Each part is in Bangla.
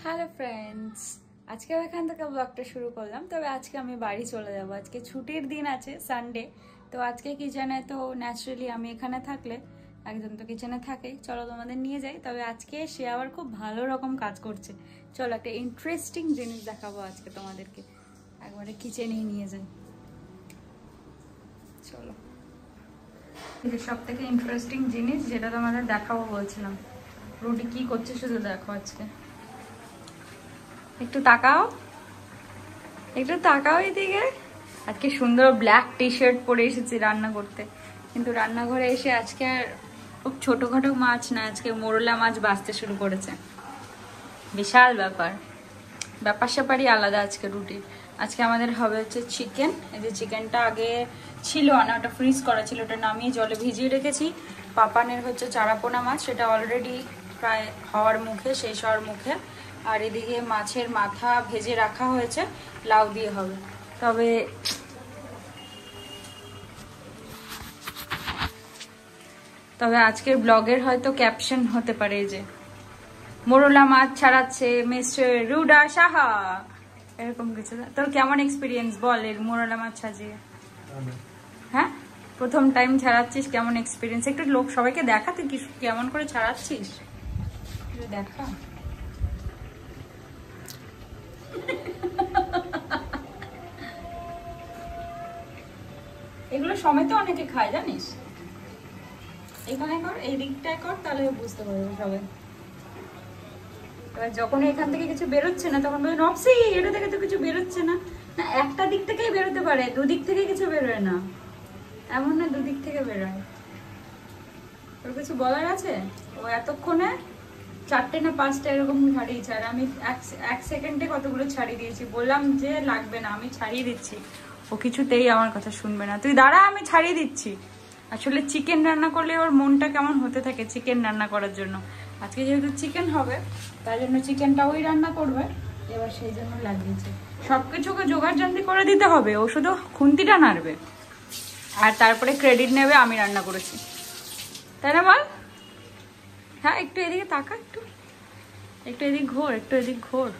হ্যালো ফ্রেন্ডস, আজকেও এখান থেকে ব্লগটা শুরু করলাম। তবে আজকে আমি বাড়ি চলে যাব। আজকে ছুটির দিন আছে, সানডে। তো আজকে কিচেনে তো ন্যাচারালি আমি এখানে থাকলে একজন তো কিচেনে থাকেই, চলো তোমাদের নিয়ে যাই। তবে আজকে সে আবার খুব ভালো রকম কাজ করছে। চলো একটা ইন্টারেস্টিং জিনিস দেখাবো আজকে তোমাদেরকে, একবারে কিচেনেই নিয়ে যাই। চলো, সব থেকে ইন্টারেস্টিং জিনিস যেটা তোমাদের দেখাবো বলছিলাম, রুটি কি করছে শুধু দেখো। আজকে একটু তাকাও, একটু তাকাও এদিকে। আজকে সুন্দর ব্ল্যাক টি শার্ট পরে এসেছি রান্না করতে, কিন্তু রান্নাঘরে এসে আজকে আর খুব ছোটখাটো মাছ না, আজকে মোরলা মাছ ভাজতে শুরু করেছে। বিশাল ব্যাপার, ব্যাপার স্যাপারই আলাদা আজকে রুটির। আজকে আমাদের হবে হচ্ছে চিকেন। এই যে চিকেনটা আগে ছিল না, ওটা ফ্রিজ করা ছিল, ওটা নামিয়ে জলে ভিজিয়ে রেখেছি। পাপানের হচ্ছে চারাপোনা মাছ, সেটা অলরেডি প্রায় হওয়ার মুখে, শেষ হওয়ার মুখে। আর এদিকে মাছের মাথা ভেজে রাখা হয়েছে, লাউ দিয়ে হবে। তবে আজকের ব্লগের হয়তো ক্যাপশন হতে পারে যে মোরলা মাছ ছাড়াচ্ছে মিস্টার রুডা সাহা, এরকম কিছু। তোর কেমন এক্সপিরিয়েন্স বল এর মোরলা মাছ ছাড়িয়ে? হ্যাঁ, প্রথম টাইম ছাড়াচ্ছিস, কেমন এক্সপিরিয়েন্স? একটু লোক সবাইকে দেখা, তুই কি কেমন করে ছাড়াচ্ছিস একটু দেখা। এগুলো সমেত অনেকে খায় জানিস। এখানে কর, এই দিকটায় কর, তাহলে বুঝতে পারবে সবাই। এবার যখন এখান থেকে কিছু বেরোচ্ছে না তখন বলে নপসি এটা থেকে তো কিছু বেরোচ্ছে না। না, একটা দিক থেকেই বেরোতে পারে, দুদিক থেকে কিছু বেরোয় না। এমন না দুদিক থেকে বেরোয়। তোর কিছু বলার আছে? ও এতক্ষণে 4টে না 5টা এরকম ছাড়িয়েছে, আর আমি এক সেকেন্ডে কতগুলো ছাড়িয়ে দিয়েছি। বললাম যে লাগবে না, আমি ছাড়িয়ে দিচ্ছি। ও কিছুতেই আমার কথা শুনবে না। তুই দাঁড়া, আমি ছাড়িয়ে দিচ্ছি। আসলে চিকেন রান্না করলে ওর মনটা কেমন হতে থাকে চিকেন রান্না করার জন্য। আজকে যেহেতু চিকেন হবে, তাই জন্য চিকেনটা ওই রান্না করবে। এবার সেই জন্য লাগিয়েছে। সবকিছুকে জোগাড় জান্তি করে দিতে হবে, ও শুধু খুন্তিটা নাড়বে আর তারপরে ক্রেডিট নেবে আমি রান্না করেছি, তাই না বল? হ্যাঁ, একটু এদিকে তাকা, একটু একটু এদিক ঘোর, একটু এদিক ঘোর।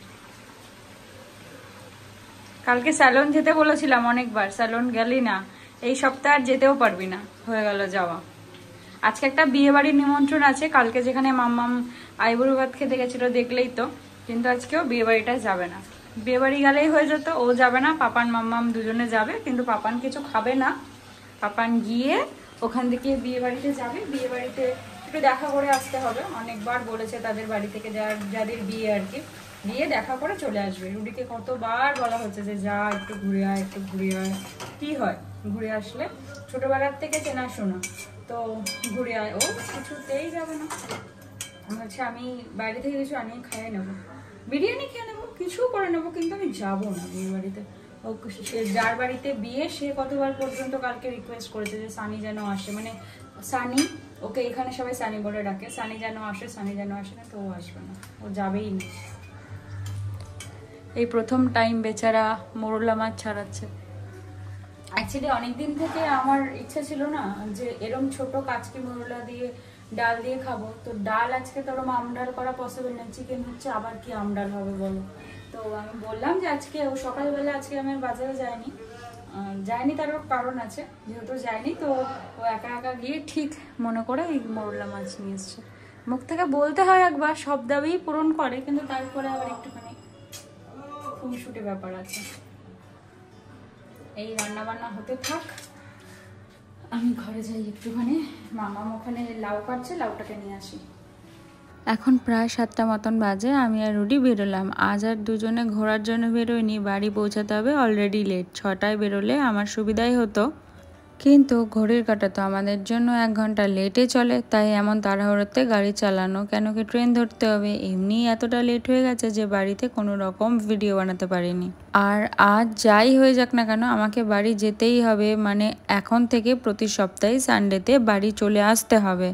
কালকে স্যালন যেতে বলেছিলাম অনেকবার, স্যালন গেলি না। এই সপ্তাহে আর যেতেও পারবি না, হয়ে গেল যাওয়া। আজকে একটা বিয়ে বাড়ির নিমন্ত্রণ আছে, কালকে যেখানে মাম্মাম আইবুড়ো ভাত খেতে গেছিল দেখলেই তো। কিন্তু আজকেও বিয়ে বাড়িটা যাবে না। বিয়ে বাড়ি গেলেই হয়ে যেত, ও যাবে না, পাপান মাম্মাম দুজনে যাবে। কিন্তু পাপান কিছু খাবে না। পাপান গিয়ে ওখান থেকে বিয়ে বাড়িতে যাবে। বিয়ে বাড়িতে একটু দেখা করে আসতে হবে, অনেকবার বলেছে তাদের বাড়ি থেকে যাদের বিয়ে আর কি, গিয়ে দেখা করে চলে আসবে। রুডিকে কতবার বলা হচ্ছে যে যা একটু ঘুরে আয়, একটু ঘুরে আয়। কি হয় ঘুরে আসলে? ছোটবেলার থেকে চেনাশোনা, তো ঘুরে আয়। ও কিছুতেই যাবে না। বলছে আমি বাইরে থেকে কিছু আনিয়ে খাইয়ে নেবো, বিরিয়ানি খেয়ে নেবো, কিছু করে নেবো, কিন্তু আমি যাবো না বিয়ে বাড়িতে। ও সে যার বাড়িতে বিয়ে, সে কতবার পর্যন্ত কালকে রিকোয়েস্ট করেছে যে সানি যেন আসে, মানে সানি, ওকে এখানে সবাই সানি বলে ডাকে, সানি যেন আসে, সানি যেন আসে না। তো ও আসবে না, ও যাবেই না। এই প্রথম টাইম বেচারা মোরলা মাছ ছাড়াচ্ছে। অ্যাকচুয়ালি অনেকদিন থেকে আমার ইচ্ছা ছিল না যে এরম ছোট কাচকি মোরলা দিয়ে ডাল দিয়ে খাবো। তো ডাল আজকে তো ওরম আমডাল করা পসিবল না, চিকেন হচ্ছে, আবার কি আমডাল হবে বলো? তো আমি বললাম যে আজকে ও সকালবেলা, আজকে আমি বাজারে যাইনি, তারও কারণ আছে। যেহেতু যায়নি, তো ও একা একা গিয়ে ঠিক মনে করে এই মোরলা মাছ নিয়ে এসছে। মুখ থেকে বলতে হয় একবার, সব দাবিই পূরণ করে, কিন্তু তারপরে আবার একটুখানি খুনসুটি ব্যাপার আছে। এই রান্না বান্না হতে থাক, আমি ঘরে যাই একটুখানি। মামাম ওখানে লাউ কাটছে, লাউটাকে নিয়ে আসি। এখন প্রায় 7টা মতন বাজে, আমি আর রুডি বেরোলাম। আজ আর দুজনে ঘোরার জন্য বেরোয়নি, বাড়ি পৌঁছাতে হবে, অলরেডি লেট। 6টায় বেরোলে আমার সুবিধাই হতো, কিন্তু ঘড়ির কাঁটা তো আমাদের জন্য 1 ঘন্টা লেটে চলে। তাই এমন তাড়াহুড়োতে গাড়ি চালানো, কেন কি ট্রেন ধরতে হবে। এমনি এতটা লেট হয়ে গেছে যে বাড়িতে কোনো রকম ভিডিও বানাতে পারিনি। আর আজ যাই হয়ে যাক না কেন, আমাকে বাড়ি যেতেই হবে। মানে এখন থেকে প্রতি সপ্তাহে সানডেতে বাড়ি চলে আসতে হবে।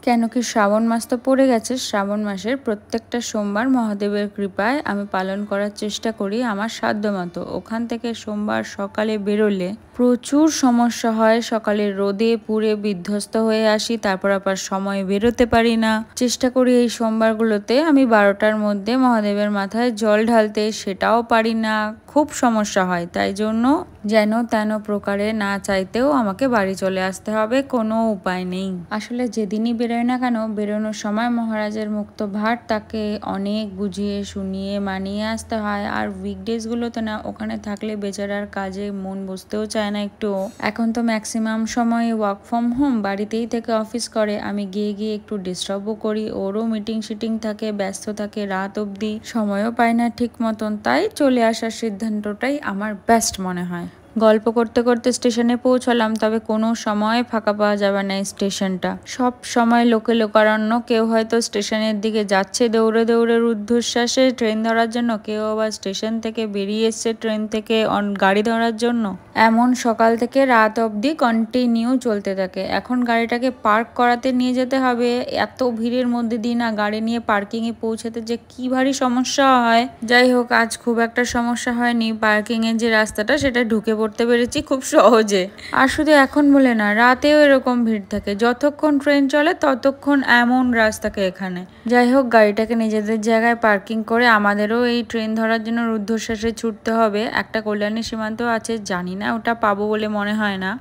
কেন কি শ্রাবণ মাস তো পড়ে গেছে, শ্রাবণ মাসের প্রত্যেকটা সোমবার মহাদেবের কৃপায় আমি পালন করার চেষ্টা করি আমার সাধ্যমতো। ওখান থেকে সোমবার সকালে বেরোলে প্রচুর সমস্যা হয়, সকালে রোদে পুড়ে বিধ্বস্ত হয়ে আসি, তারপর আবার সময় বেরোতে পারি না। চেষ্টা করি এই সোমবারগুলোতে আমি 12টার মধ্যে মহাদেবের মাথায় জল ঢালতে, সেটাও পারি না, খুব সমস্যা হয়। তাই জন্য যেন তেন প্রকারে না চাইতেও আমাকে বাড়ি চলে আসতে হবে, কোনো উপায় নেই। আসলে যেদিনই বেরোয় না কেন, বেরোনোর সময় মহারাজের মুক্ত ভাট তাকে অনেক বুঝিয়ে শুনিয়ে মানিয়ে আসতে হয়। আর উইকডেজগুলোতে না ওখানে থাকলে বেচারার কাজে মন বসতেও চায় না একটু। এখন তো ম্যাক্সিমাম সময় ওয়ার্ক ফ্রম হোম, বাড়িতেই থেকে অফিস করে। আমি গিয়ে গিয়ে একটু ডিস্টার্বও করি, ওরও মিটিং শিটিং থাকে, ব্যস্ত থাকে রাত অবধি, সময়ও পায় না ঠিক মতন। তাই চলে আসার সিদ্ধান্তটাই আমার বেস্ট মনে হয়। গল্প করতে করতে স্টেশনে পৌঁছলাম, তবে কোনো সময় ফাঁকা পাওয়া যাবে না। এই স্টেশনটা সব সময় লোকে লোকারণ্য। কেউ হয়তো স্টেশনের দিকে যাচ্ছে দৌড়ে দৌড়ে রুদ্ধশ্বাসে ট্রেন ধরার জন্য, কেউ আবার স্টেশন থেকে বেরিয়ে এসছে ট্রেন থেকে গাড়ি ধরার জন্য। এমন সকাল থেকে রাত অবধি কন্টিনিউ চলতে থাকে। এখন গাড়িটাকে পার্ক করাতে নিয়ে যেতে হবে, এত ভিড়ের মধ্যে দিয়ে না গাড়ি নিয়ে পার্কিংয়ে পৌঁছাতে যে কি ভারী সমস্যা হয়। যাই হোক, আজ খুব একটা সমস্যা হয়নি। পার্কিংয়ের যে রাস্তাটা সেটা ঢুকে পড়তে পেরেছি খুব সহজে। আর শুধু এখন বলে না, রাতেও এরকম ভিড় থাকে। যতক্ষণ ট্রেন চলে ততক্ষণ এমন রাস্তাকে এখানে। যাই হোক, গাড়িটাকে নিজেদের জায়গায় পার্কিং করে আমাদেরও এই ট্রেন ধরার জন্য রুদ্ধশ্বাসে ছুটতে হবে। একটা কল্যাণী সীমান্ত আছে, জানি না ওটা পাবো বলে মনে হয় না।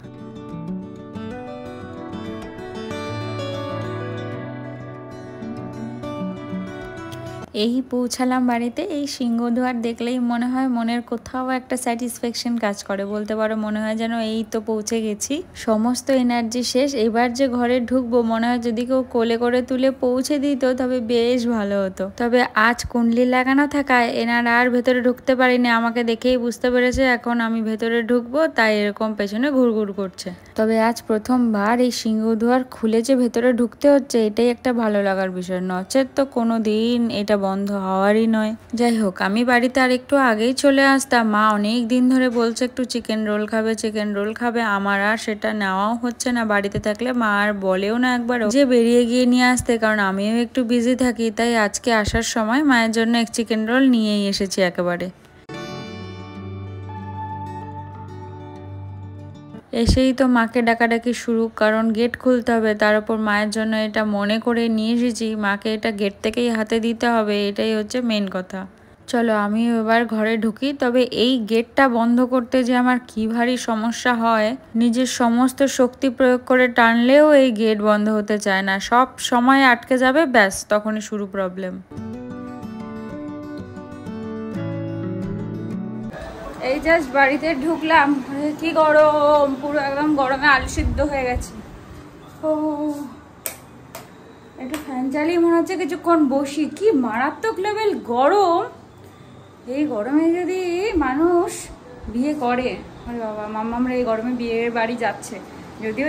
এই পৌঁছালাম বাড়িতে। এই সিংহদুয়ার দেখলেই মনে হয় মনের কোথাও একটা স্যাটিসফ্যাকশন কাজ করে, বলতে পারো। মনে হয় যেন এই তো পৌঁছে গেছি, সমস্ত এনার্জি শেষ। এবার যে ঘরে ঢুকবো, মনে হয় যদি কেউ কোলে করে তুলে পৌঁছে দিত তবে বেশ ভালো হতো। তবে আজ কুণ্ডলি লাগানো থাকায় এনারা আর ভেতরে ঢুকতে পারিনি। আমাকে দেখেই বুঝতে পেরেছে এখন আমি ভেতরে ঢুকবো, তাই এরকম পেছনে ঘুরঘুর করছে। তবে আজ প্রথমবার এই সিংহদুয়ার খুলে যে ভেতরে ঢুকতে হচ্ছে, এটাই একটা ভালো লাগার বিষয়। নচেত তো কোনো দিন এটা বন্ধ হওয়ারই নয়। যাই হোক, আমি বাড়িতে আর একটু আগেই চলে আসতাম। মা অনেক দিন ধরে বলছে একটু চিকেন রোল খাবে, চিকেন রোল খাবে। আমার আর সেটা নেওয়াও হচ্ছে না। বাড়িতে থাকলে মা আর বলেও না একবারও যে বেরিয়ে গিয়ে নিয়ে আসতে, কারণ আমিও একটু বিজি থাকি। তাই আজকে আসার সময় মায়ের জন্য এক চিকেন রোল নিয়েই এসেছি একেবারে। এসেই তো মাকে ডাকাডাকি শুরু, কারণ গেট খুলতে হবে। তার উপর মায়ের জন্য এটা মনে করে নিয়ে এসেছি, মাকে এটা গেট থেকেই হাতে দিতে হবে, এটাই হচ্ছে মেন কথা। চলো আমি এবার ঘরে ঢুকি। তবে এই গেটটা বন্ধ করতে যে আমার কি ভারী সমস্যা হয়, নিজের সমস্ত শক্তি প্রয়োগ করে টানলেও এই গেট বন্ধ হতে চায় না, সব সময় আটকে যাবে, ব্যাস তখনই শুরু প্রবলেম। এই জাস্ট বাড়িতে ঢুকলাম, কি গরম, পুরো একদম গরমে আলু সিদ্ধ হয়ে গেছে। ও একটু ফ্যান চালিয়ে মনে হচ্ছে কিছুক্ষণ বসি, কি মারাত্মক লেভেল গরম। এই গরমে যদি মানুষ বিয়ে করে, আরে বাবা, মাম্মামরা এই গরমে বিয়ের বাড়ি যাচ্ছে। যদিও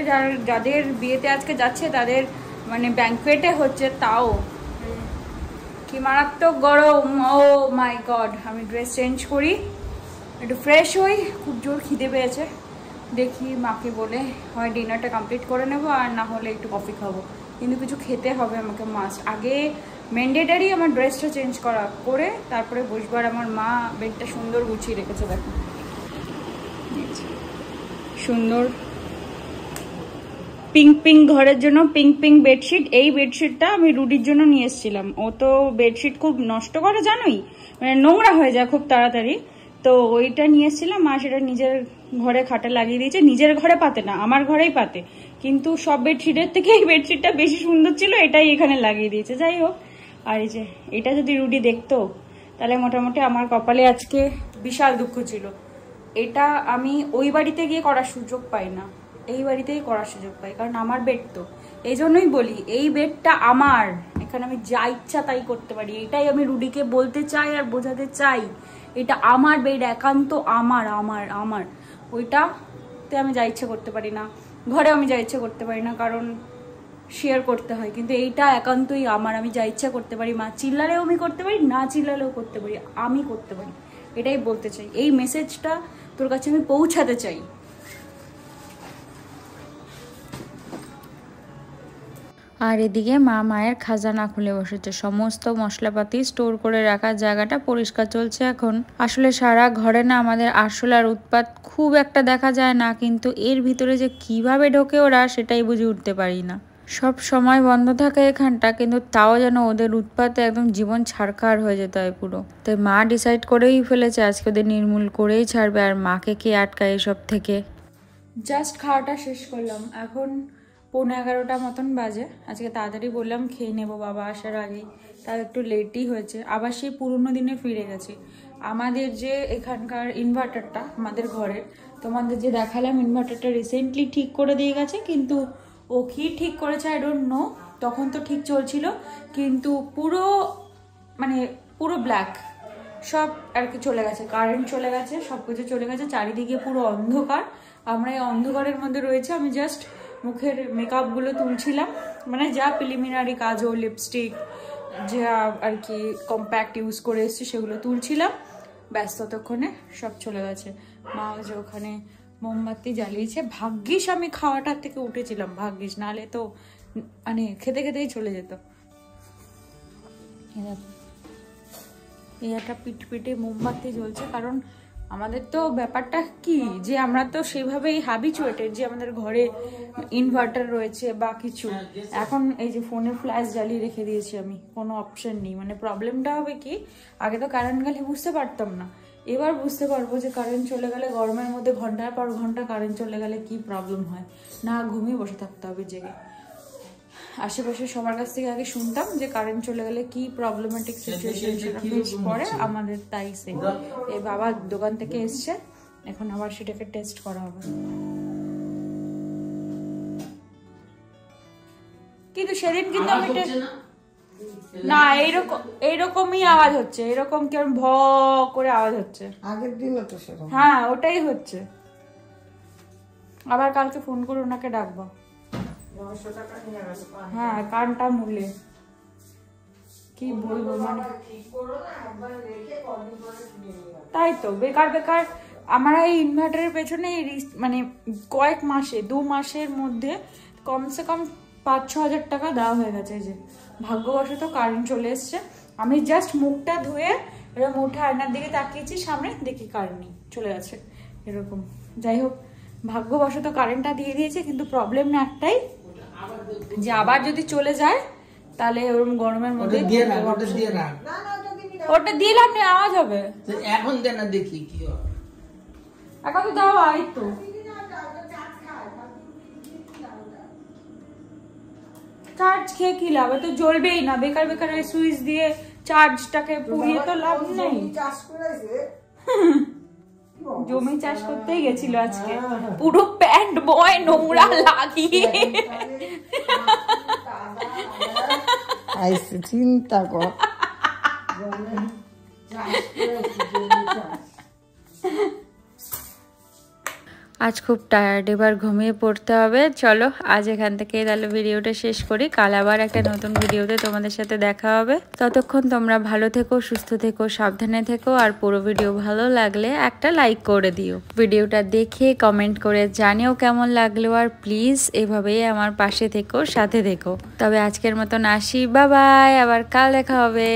যাদের বিয়েতে আজকে যাচ্ছে তাদের মানে ব্যাঙ্কোয়েটে হচ্ছে, তাও কি মারাত্মক গরম। ও মাই গড, আমি ড্রেস চেঞ্জ করি, একটু ফ্রেশ হই, খুব জোর খিদে পেয়েছে। দেখি মাকে বলে হয় ডিনারটা কমপ্লিট করে নেবো, আর না হলে একটু কফি খাবো, কিন্তু কিছু খেতে হবে আমাকে মাস্ট। আগে ম্যান্ডেটারি আমার ড্রেসটা চেঞ্জ করে তারপরে বসবার। আমার মা বেডটা সুন্দর গুছিয়ে রেখেছে, দেখো সুন্দর পিঙ্ক পিঙ্ক, ঘরের জন্য পিঙ্ক পিঙ্ক বেডশিট। এই বেডশিটটা আমি রুডির জন্য নিয়ে এসেছিলাম। ও তো বেডশিট খুব নষ্ট করে, জানোই, মানে নোংরা হয়ে যায় খুব তাড়াতাড়ি। তো ওইটা নিয়ে এসেছিলাম, মা সেটা নিজের ঘরে খাটে লাগিয়ে দিয়েছে। নিজের ঘরে পাতে না, আমার ঘরেই পাতে, কিন্তু সব বেডশিটের থেকে এই বেডশিটটা বেশি সুন্দর ছিল, এটাই এখানে লাগিয়ে দিয়েছে। যাই হোক, আর এই যে এটা যদি রুডি দেখতো তাহলে মোটামুটি আমার কপালে আজকে বিশাল দুঃখ ছিল। এটা আমি ওই বাড়িতে গিয়ে করার সুযোগ পাই না, এই বাড়িতেই করার সুযোগ পাই, কারণ আমার বেড তো। এই জন্যই বলি এই বেডটা আমার, এখানে আমি যা ইচ্ছা তাই করতে পারি। এটাই আমি রুডিকে বলতে চাই আর বোঝাতে চাই, এটা আমার বেড, একান্ত আমার আমার আমার। ওইটাতে আমি যা ইচ্ছা করতে পারি না, ঘরে আমি যা ইচ্ছা করতে পারি না, কারণ শেয়ার করতে হয়। কিন্তু এইটা একান্তই আমার, আমি যা ইচ্ছা করতে পারি। মা চিল্লালেও আমি করতে পারি, না চিল্লালেও করতে পারি, আমি করতে পারি। এটাই বলতে চাই, এই মেসেজটা তোর কাছে আমি পৌঁছাতে চাই। আর এদিকে মা মায়ের খাজানা খুলে বসেছে, সমস্ত মশলাপাতি স্টোর করে রাখার জায়গাটা পরিষ্কার চলছে এখন। আসলে সারা ঘরে না আমাদের আরশোলার উৎপাত খুব একটা দেখা যায় না, কিন্তু এর ভিতরে যে কিভাবে ঢোকে ওরা সেটাই বুঝে উঠতে পারি না। সব সময় বন্ধ থাকে এখানটা, কিন্তু তাও যেন ওদের উৎপাতে একদম জীবন ছাড়খাড় হয়ে যেতে হয় পুরো। তাই মা ডিসাইড করেই ফেলেছে আজকে ওদের নির্মূল করেই ছাড়বে, আর মাকে কে আটকায় এসব থেকে। জাস্ট খাওয়াটা শেষ করলাম, এখন 11:15 মতন বাজে। আজকে তাড়াতাড়ি বললাম খেয়ে নেবো বাবা আসার আগেই, তাও একটু লেটই হয়েছে। আবার সেই পুরনো দিনে ফিরে গেছি। আমাদের যে এখানকার ইনভার্টারটা আমাদের ঘরের, তোমাদের যে দেখালাম ইনভার্টারটা রিসেন্টলি ঠিক করে দিয়ে গেছে, কিন্তু ও কি ঠিক করেছে আই ডোন্ট নো। তখন তো ঠিক চলছিল, কিন্তু পুরো ব্ল্যাক সব আর কি চলে গেছে, কারেন্ট চলে গেছে, সব কিছু চলে গেছে, চারিদিকে পুরো অন্ধকার। আমরা এই অন্ধকারের মধ্যে রয়েছে। আমি জাস্ট মুখের মেকআপগুলো তুলছিলাম, মানে যা প্রিলিমিনারি কাজল, লিপস্টিক, যা আর কি কম্প্যাক্ট ইউজ করে এসেছি সেগুলো তুলছিলাম। ব্যাস ততক্ষণে সব চলে গেছে। মা যে ওখানে মোমবাতি জ্বালিয়েছে, ভাগ্যিস আমি খাওয়াটার থেকে উঠেছিলাম, ভাগ্যিস, নাহলে তো মানে খেতে খেতেই চলে যেত। এই একটা পিটপিটে মোমবাতি জ্বলছে, কারণ আমাদের তো ব্যাপারটা কি যে আমরা তো সেভাবেই হ্যাবিচুয়েটেড যে আমাদের ঘরে ইনভার্টার রয়েছে বা কিছু। এখন এই যে ফোনে ফ্ল্যাশ জ্বালিয়ে রেখে দিয়েছি আমি, কোনো অপশন নেই। মানে প্রবলেমটা হবে কি, আগে তো কারেন্ট গেলে বুঝতে পারতাম না, এবার বুঝতে পারবো যে কারেন্ট চলে গেলে, গরমের মধ্যে ঘন্টার পর ঘন্টা কারেন্ট চলে গেলে কি প্রবলেম হয়। না ঘুমিয়ে বসে থাকতে হবে জেগে। আশেপাশে সবার কাছ থেকে আগে শুনতাম যে কারেন্ট চলে গেলে কি প্রবলেমেটিক সিচুয়েশন সেটা ফেস করে, আমাদের তাই সেম। এই বাবা দোকান থেকে এসছে, এখন আবার সেটাকে টেস্ট করা হবে। কিন্তু সেদিন কিন্তু আমি না, এইরকমই আওয়াজ হচ্ছে, এরকম কেমন ভ করে আওয়াজ হচ্ছে। আগের দিনও তো সেরকম। হ্যাঁ ওটাই হচ্ছে। আবার কালকে ফোন করে ওনাকে ডাকবো। 900 টাকা নিয়ে গেছে। হ্যাঁ কানটা মুলে কি বলবো, মানে তাই তো বেকার বেকার আমরা এই ইনভার্টারের পেছনে মানে কয়েক মাসে 2 মাসের মধ্যে কমসে কম 5-6 হাজার টাকা দেওয়া হয়ে গেছে। যে ভাগ্যবশত কারেন্ট চলে এসছে, আমি জাস্ট মুখটা ধুয়ে এরকম উঠে আয়নার দিকে তাকিয়েছি, সামনে দেখি কারেন্ট নেই, চলে গেছে এরকম। যাই হোক ভাগ্যবশত কারেন্টটা দিয়ে দিয়েছে, কিন্তু প্রবলেম না একটাই যে আবার যদি চলে যায় তাহলে ওরকম গরমের মধ্যে ওটা দিয়ে আপনি আওয়াজ হবে। এখন দেন না, দেখি কি হয়। এখন তো দাও আই তো চার্জ খেয়ে কি লাভ, তো জ্বলবেই না, বেকার বেকার সুইচ দিয়ে চার্জটাকে পুড়িয়ে তো লাভ নেই। জমি চাষ করতেই গেছিল আজকে, পুরো প্যান্ট বয় নোংরা লাগিয়ে চিন্তা কর। আজ খুব টায়ার্ড, এবার ঘুমিয়ে পড়তে হবে। চলো আজ এখান থেকে তাহলে ভিডিওটা শেষ করি, কাল আবার একটা নতুন ভিডিওতে তোমাদের সাথে দেখা হবে। ততক্ষণ তোমরা ভালো থেকো, সুস্থ থেকো, সাবধানে থেকো। আর পুরো ভিডিও ভালো লাগলে একটা লাইক করে দিও, ভিডিওটা দেখে কমেন্ট করে জানিও কেমন লাগলো। আর প্লিজ এভাবেই আমার পাশে থেকো, সাথে থেকো। তবে আজকের মতন আসি, বাই বাই, আবার কাল দেখা হবে।